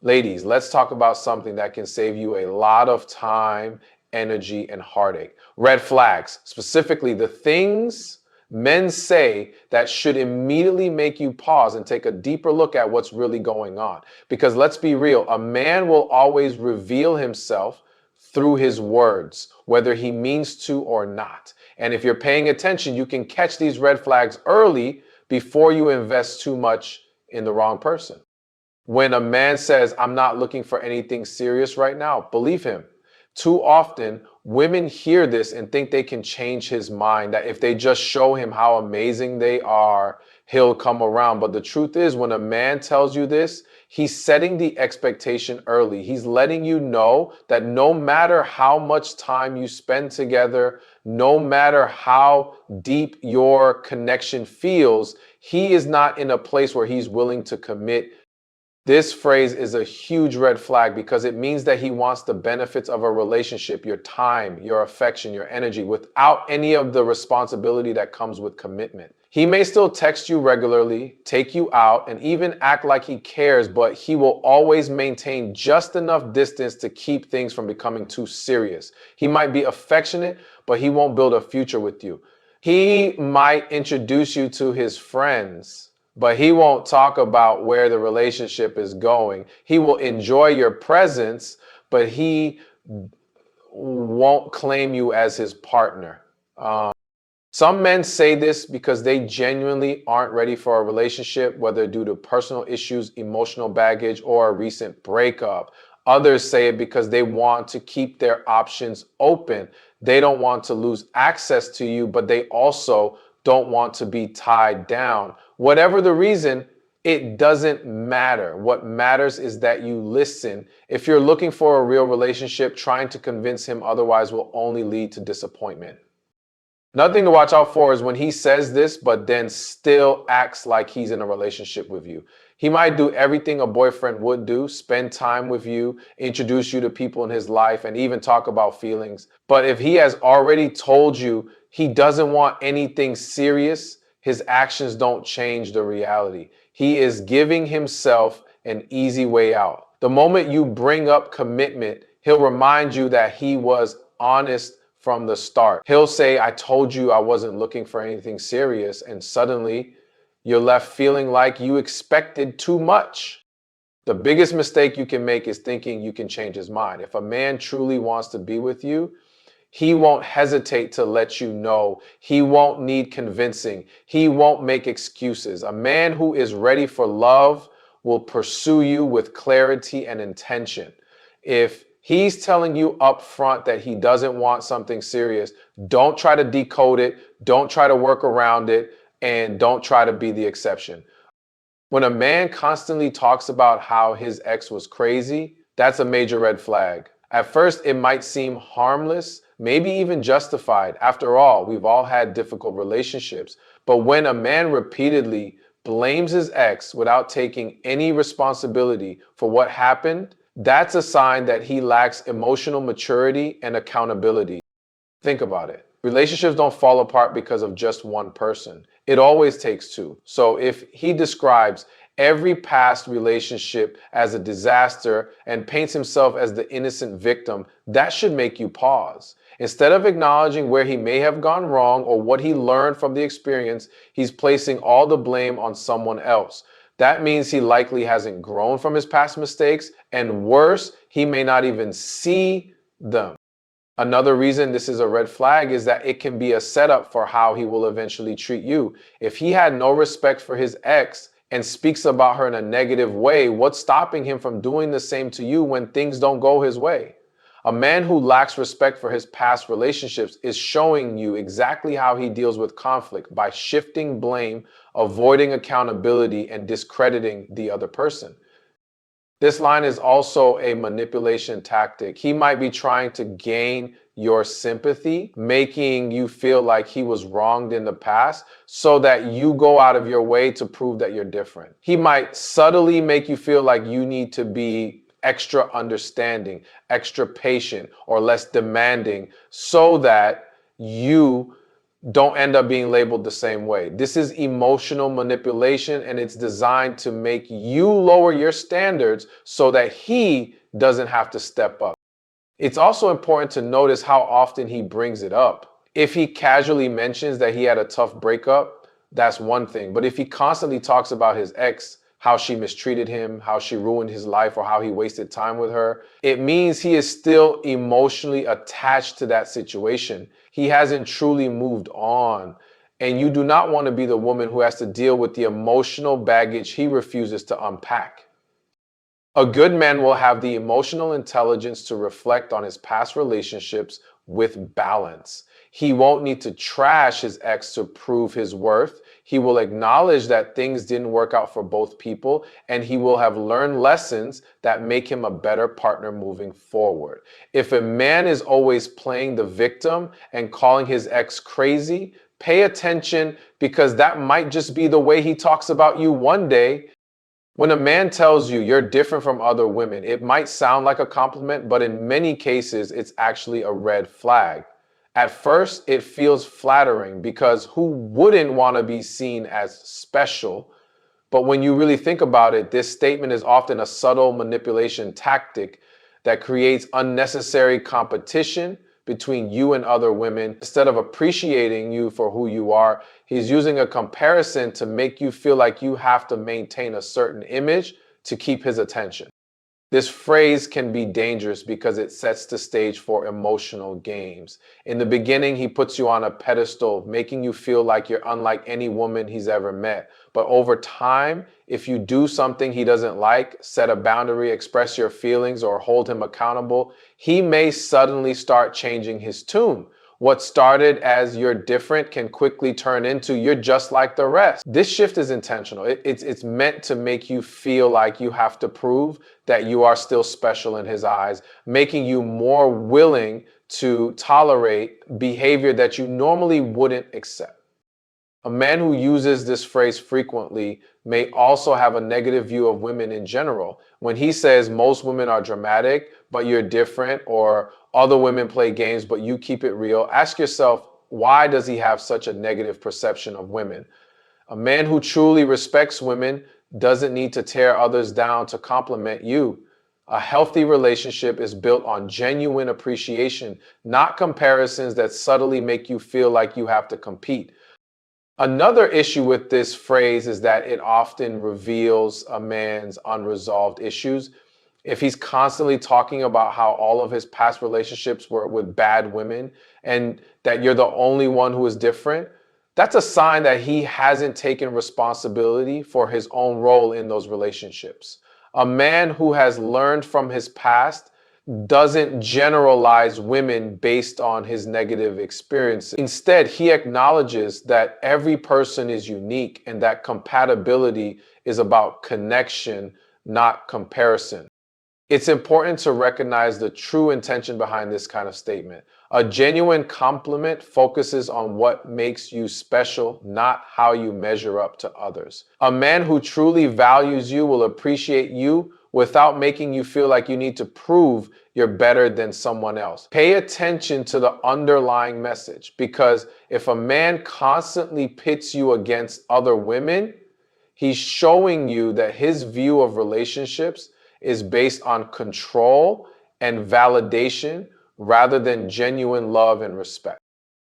Ladies, let's talk about something that can save you a lot of time, energy, and heartache. Red flags, specifically the things men say that should immediately make you pause and take a deeper look at what's really going on. Because let's be real, a man will always reveal himself through his words, whether he means to or not. And if you're paying attention, you can catch these red flags early before you invest too much in the wrong person. When a man says, I'm not looking for anything serious right now, believe him. Too often, women hear this and think they can change his mind, that if they just show him how amazing they are, he'll come around. But the truth is, when a man tells you this, he's setting the expectation early. He's letting you know that no matter how much time you spend together, no matter how deep your connection feels, he is not in a place where he's willing to commit. This phrase is a huge red flag because it means that he wants the benefits of a relationship, your time, your affection, your energy, without any of the responsibility that comes with commitment. He may still text you regularly, take you out, and even act like he cares, but he will always maintain just enough distance to keep things from becoming too serious. He might be affectionate, but he won't build a future with you. He might introduce you to his friends, but he won't talk about where the relationship is going. He will enjoy your presence, but he won't claim you as his partner. Some men say this because they genuinely aren't ready for a relationship, whether due to personal issues, emotional baggage, or a recent breakup. Others say it because they want to keep their options open. They don't want to lose access to you, but they also don't want to be tied down. Whatever the reason, it doesn't matter. What matters is that you listen. If you're looking for a real relationship, trying to convince him otherwise will only lead to disappointment. Nothing to watch out for is when he says this, but then still acts like he's in a relationship with you. He might do everything a boyfriend would do, spend time with you, introduce you to people in his life, and even talk about feelings. But if he has already told you he doesn't want anything serious, his actions don't change the reality. He is giving himself an easy way out. The moment you bring up commitment, he'll remind you that he was honest from the start. He'll say, I told you I wasn't looking for anything serious, and suddenly you're left feeling like you expected too much. The biggest mistake you can make is thinking you can change his mind. If a man truly wants to be with you, he won't hesitate to let you know. He won't need convincing. He won't make excuses. A man who is ready for love will pursue you with clarity and intention. If he's telling you up front that he doesn't want something serious, don't try to decode it, don't try to work around it, and don't try to be the exception. When a man constantly talks about how his ex was crazy, that's a major red flag. At first, it might seem harmless, maybe even justified. After all, we've all had difficult relationships. But when a man repeatedly blames his ex without taking any responsibility for what happened, that's a sign that he lacks emotional maturity and accountability. Think about it. Relationships don't fall apart because of just one person. It always takes two. So if he describes every past relationship as a disaster and paints himself as the innocent victim, that should make you pause. Instead of acknowledging where he may have gone wrong or what he learned from the experience, he's placing all the blame on someone else. That means he likely hasn't grown from his past mistakes, and worse, he may not even see them. Another reason this is a red flag is that it can be a setup for how he will eventually treat you. If he had no respect for his ex and speaks about her in a negative way, what's stopping him from doing the same to you when things don't go his way? A man who lacks respect for his past relationships is showing you exactly how he deals with conflict by shifting blame, avoiding accountability, and discrediting the other person. This line is also a manipulation tactic. He might be trying to gain your sympathy, making you feel like he was wronged in the past so that you go out of your way to prove that you're different. He might subtly make you feel like you need to be extra understanding, extra patient, or less demanding so that you don't end up being labeled the same way. This is emotional manipulation, and it's designed to make you lower your standards so that he doesn't have to step up. It's also important to notice how often he brings it up. If he casually mentions that he had a tough breakup, that's one thing. But if he constantly talks about his ex, how she mistreated him, how she ruined his life, or how he wasted time with her, it means he is still emotionally attached to that situation. He hasn't truly moved on. And you do not want to be the woman who has to deal with the emotional baggage he refuses to unpack. A good man will have the emotional intelligence to reflect on his past relationships with balance. He won't need to trash his ex to prove his worth. He will acknowledge that things didn't work out for both people, and he will have learned lessons that make him a better partner moving forward. If a man is always playing the victim and calling his ex crazy, pay attention, because that might just be the way he talks about you one day. When a man tells you you're different from other women, it might sound like a compliment, but in many cases, it's actually a red flag. At first, it feels flattering because who wouldn't want to be seen as special? But when you really think about it, this statement is often a subtle manipulation tactic that creates unnecessary competition between you and other women. Instead of appreciating you for who you are, he's using a comparison to make you feel like you have to maintain a certain image to keep his attention. This phrase can be dangerous because it sets the stage for emotional games. In the beginning, he puts you on a pedestal, making you feel like you're unlike any woman he's ever met. But over time, if you do something he doesn't like, set a boundary, express your feelings, or hold him accountable, he may suddenly start changing his tune. What started as you're different can quickly turn into you're just like the rest. This shift is intentional. It's meant to make you feel like you have to prove that you are still special in his eyes, making you more willing to tolerate behavior that you normally wouldn't accept. A man who uses this phrase frequently may also have a negative view of women in general. When he says most women are dramatic, but you're different, or other women play games, but you keep it real, ask yourself, why does he have such a negative perception of women? A man who truly respects women doesn't need to tear others down to compliment you. A healthy relationship is built on genuine appreciation, not comparisons that subtly make you feel like you have to compete. Another issue with this phrase is that it often reveals a man's unresolved issues. If he's constantly talking about how all of his past relationships were with bad women and that you're the only one who is different, that's a sign that he hasn't taken responsibility for his own role in those relationships. A man who has learned from his past doesn't generalize women based on his negative experiences. Instead, he acknowledges that every person is unique and that compatibility is about connection, not comparison. It's important to recognize the true intention behind this kind of statement. A genuine compliment focuses on what makes you special, not how you measure up to others. A man who truly values you will appreciate you without making you feel like you need to prove you're better than someone else. Pay attention to the underlying message, because if a man constantly pits you against other women, he's showing you that his view of relationships is based on control and validation rather than genuine love and respect.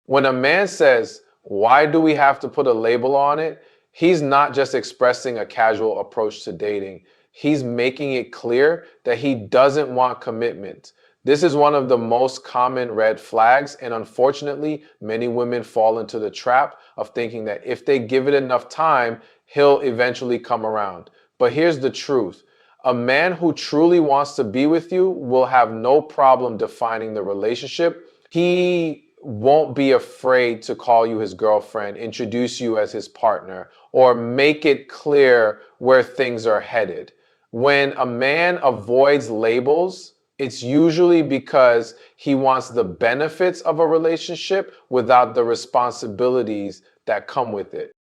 When a man says, "Why do we have to put a label on it?" he's not just expressing a casual approach to dating. He's making it clear that he doesn't want commitment. This is one of the most common red flags, and unfortunately, many women fall into the trap of thinking that if they give it enough time, he'll eventually come around. But here's the truth. A man who truly wants to be with you will have no problem defining the relationship. He won't be afraid to call you his girlfriend, introduce you as his partner, or make it clear where things are headed. When a man avoids labels, it's usually because he wants the benefits of a relationship without the responsibilities that come with it.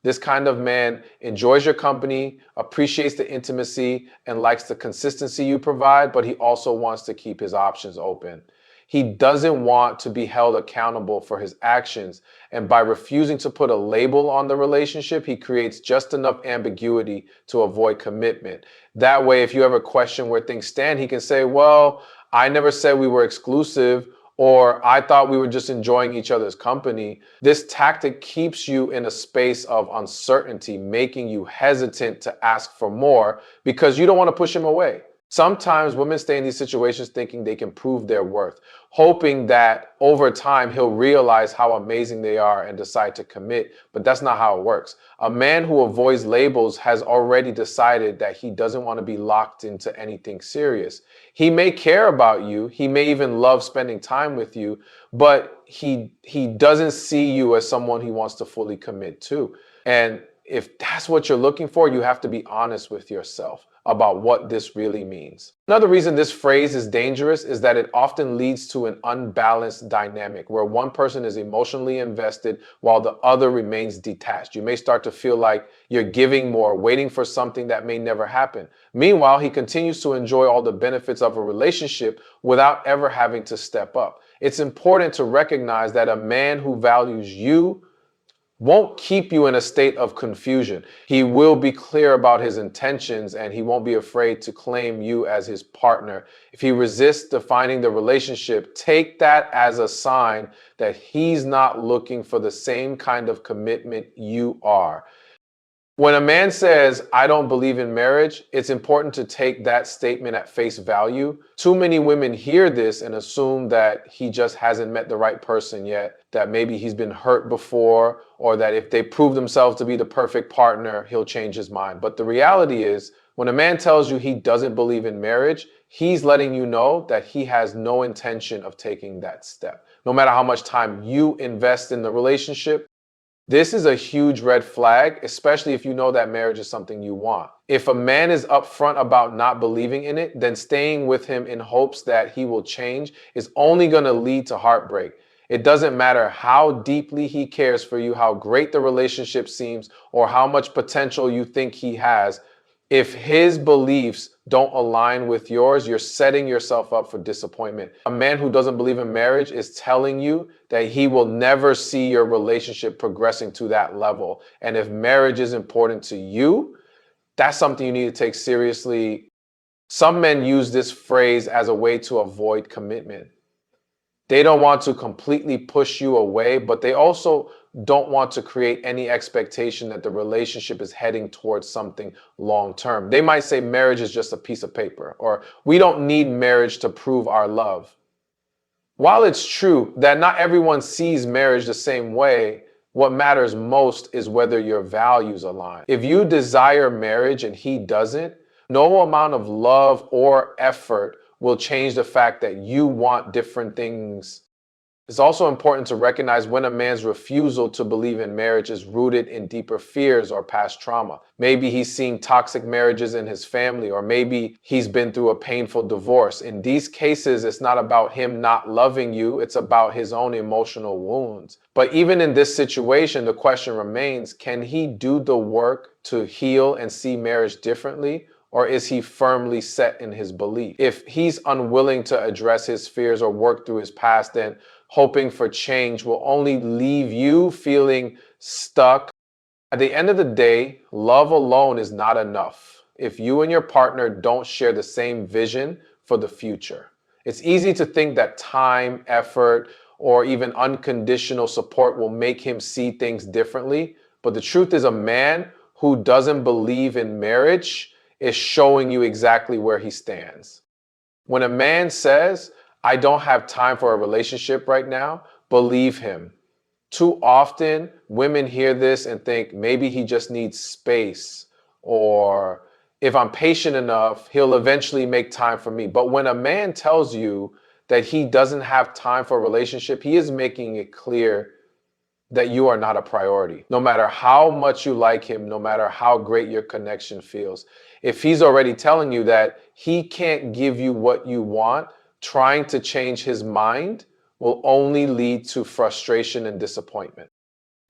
This kind of man enjoys your company, appreciates the intimacy, and likes the consistency you provide, but he also wants to keep his options open. He doesn't want to be held accountable for his actions. And by refusing to put a label on the relationship, he creates just enough ambiguity to avoid commitment. That way, if you ever question where things stand, he can say, well, I never said we were exclusive, or I thought we were just enjoying each other's company. This tactic keeps you in a space of uncertainty, making you hesitant to ask for more because you don't want to push him away. Sometimes women stay in these situations thinking they can prove their worth, hoping that over time he'll realize how amazing they are and decide to commit, but that's not how it works. A man who avoids labels has already decided that he doesn't want to be locked into anything serious. He may care about you, he may even love spending time with you, but he doesn't see you as someone he wants to fully commit to. And if that's what you're looking for, you have to be honest with yourself about what this really means. Another reason this phrase is dangerous is that it often leads to an unbalanced dynamic where one person is emotionally invested while the other remains detached. You may start to feel like you're giving more, waiting for something that may never happen. Meanwhile, he continues to enjoy all the benefits of a relationship without ever having to step up. It's important to recognize that a man who values you won't keep you in a state of confusion. He will be clear about his intentions and he won't be afraid to claim you as his partner. If he resists defining the relationship, take that as a sign that he's not looking for the same kind of commitment you are. When a man says, I don't believe in marriage, it's important to take that statement at face value. Too many women hear this and assume that he just hasn't met the right person yet, that maybe he's been hurt before, or that if they prove themselves to be the perfect partner, he'll change his mind. But the reality is, when a man tells you he doesn't believe in marriage, he's letting you know that he has no intention of taking that step. No matter how much time you invest in the relationship, this is a huge red flag, especially if you know that marriage is something you want. If a man is upfront about not believing in it, then staying with him in hopes that he will change is only going to lead to heartbreak. It doesn't matter how deeply he cares for you, how great the relationship seems, or how much potential you think he has. If his beliefs don't align with yours, you're setting yourself up for disappointment. A man who doesn't believe in marriage is telling you that he will never see your relationship progressing to that level. And if marriage is important to you, that's something you need to take seriously. Some men use this phrase as a way to avoid commitment. They don't want to completely push you away, but they also don't want to create any expectation that the relationship is heading towards something long term. They might say marriage is just a piece of paper, or we don't need marriage to prove our love. While it's true that not everyone sees marriage the same way, what matters most is whether your values align. If you desire marriage and he doesn't, no amount of love or effort will change the fact that you want different things. It's also important to recognize when a man's refusal to believe in marriage is rooted in deeper fears or past trauma. Maybe he's seen toxic marriages in his family, or maybe he's been through a painful divorce. In these cases, it's not about him not loving you, it's about his own emotional wounds. But even in this situation, the question remains, can he do the work to heal and see marriage differently? Or is he firmly set in his belief? If he's unwilling to address his fears or work through his past, then hoping for change will only leave you feeling stuck. At the end of the day, love alone is not enough if you and your partner don't share the same vision for the future. It's easy to think that time, effort, or even unconditional support will make him see things differently. But the truth is, a man who doesn't believe in marriage is showing you exactly where he stands. When a man says, I don't have time for a relationship right now, believe him. Too often, women hear this and think maybe he just needs space, or if I'm patient enough, he'll eventually make time for me. But when a man tells you that he doesn't have time for a relationship, he is making it clear that you are not a priority. No matter how much you like him, no matter how great your connection feels. If he's already telling you that he can't give you what you want, trying to change his mind will only lead to frustration and disappointment.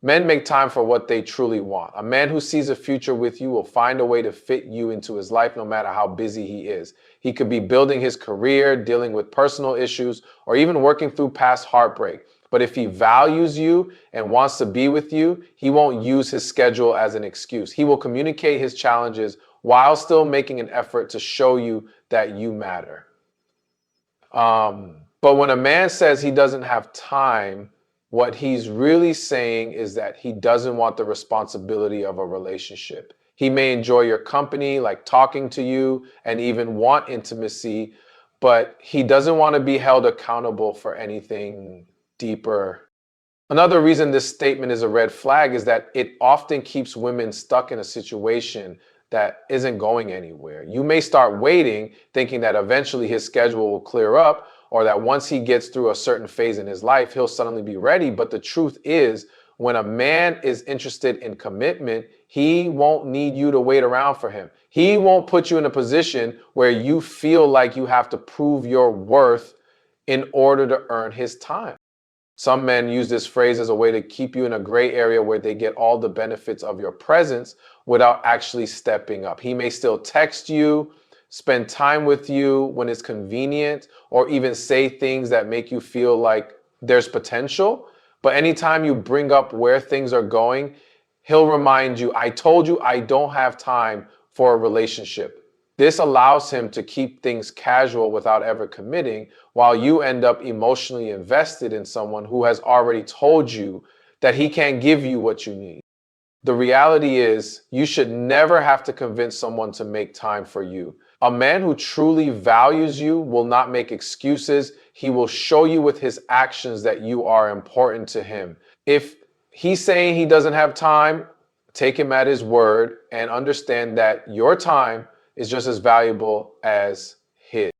Men make time for what they truly want. A man who sees a future with you will find a way to fit you into his life no matter how busy he is. He could be building his career, dealing with personal issues, or even working through past heartbreak. But if he values you and wants to be with you, he won't use his schedule as an excuse. He will communicate his challenges while still making an effort to show you that you matter. But when a man says he doesn't have time, what he's really saying is that he doesn't want the responsibility of a relationship. He may enjoy your company, like talking to you, and even want intimacy, but he doesn't want to be held accountable for anything deeper. Another reason this statement is a red flag is that it often keeps women stuck in a situation that isn't going anywhere. You may start waiting, thinking that eventually his schedule will clear up, or that once he gets through a certain phase in his life, he'll suddenly be ready. But the truth is, when a man is interested in commitment, he won't need you to wait around for him. He won't put you in a position where you feel like you have to prove your worth in order to earn his time. Some men use this phrase as a way to keep you in a gray area where they get all the benefits of your presence without actually stepping up. He may still text you, spend time with you when it's convenient, or even say things that make you feel like there's potential. But anytime you bring up where things are going, he'll remind you, I told you I don't have time for a relationship. This allows him to keep things casual without ever committing, while you end up emotionally invested in someone who has already told you that he can't give you what you need. The reality is, you should never have to convince someone to make time for you. A man who truly values you will not make excuses. He will show you with his actions that you are important to him. If he's saying he doesn't have time, take him at his word and understand that your time is just as valuable as his.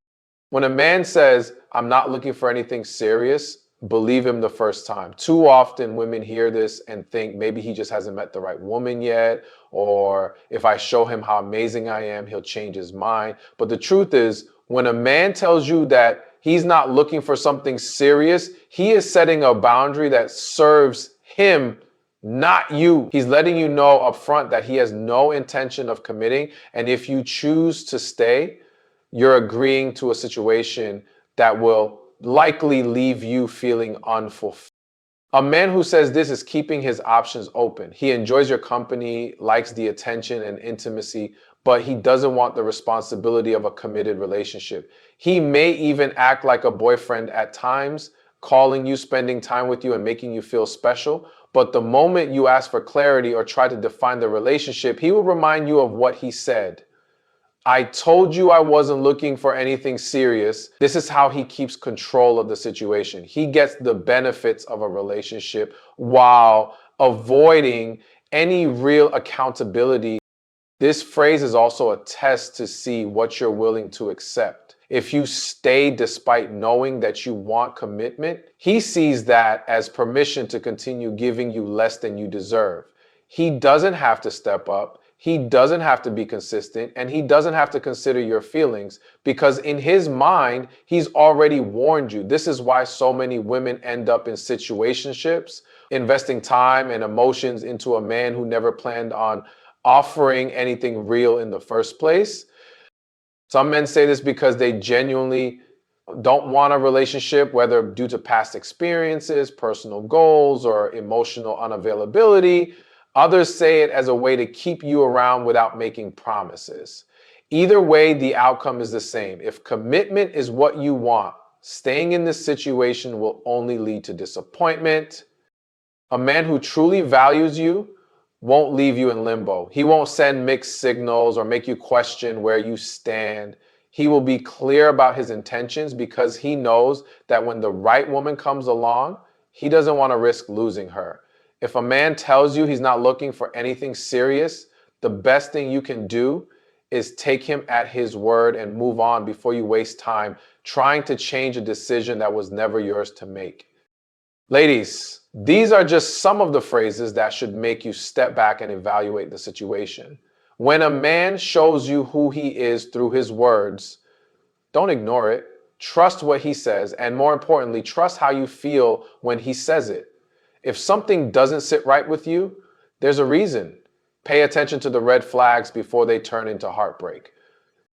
When a man says, I'm not looking for anything serious, believe him the first time. Too often women hear this and think maybe he just hasn't met the right woman yet, or if I show him how amazing I am, he'll change his mind. But the truth is, when a man tells you that he's not looking for something serious, he is setting a boundary that serves him, not you. He's letting you know up front that he has no intention of committing. And if you choose to stay, you're agreeing to a situation that will likely leave you feeling unfulfilled. A man who says this is keeping his options open. He enjoys your company, likes the attention and intimacy, but he doesn't want the responsibility of a committed relationship. He may even act like a boyfriend at times, calling you, spending time with you, and making you feel special. But the moment you ask for clarity or try to define the relationship, he will remind you of what he said. I told you I wasn't looking for anything serious. This is how he keeps control of the situation. He gets the benefits of a relationship while avoiding any real accountability. This phrase is also a test to see what you're willing to accept. If you stay despite knowing that you want commitment, he sees that as permission to continue giving you less than you deserve. He doesn't have to step up. He doesn't have to be consistent, and he doesn't have to consider your feelings, because in his mind, he's already warned you. This is why so many women end up in situationships, investing time and emotions into a man who never planned on offering anything real in the first place. Some men say this because they genuinely don't want a relationship, whether due to past experiences, personal goals, or emotional unavailability. Others say it as a way to keep you around without making promises. Either way, the outcome is the same. If commitment is what you want, staying in this situation will only lead to disappointment. A man who truly values you won't leave you in limbo. He won't send mixed signals or make you question where you stand. He will be clear about his intentions because he knows that when the right woman comes along, he doesn't want to risk losing her. If a man tells you he's not looking for anything serious, the best thing you can do is take him at his word and move on before you waste time trying to change a decision that was never yours to make. Ladies, these are just some of the phrases that should make you step back and evaluate the situation. When a man shows you who he is through his words, don't ignore it. Trust what he says, and more importantly, trust how you feel when he says it. If something doesn't sit right with you, there's a reason. Pay attention to the red flags before they turn into heartbreak.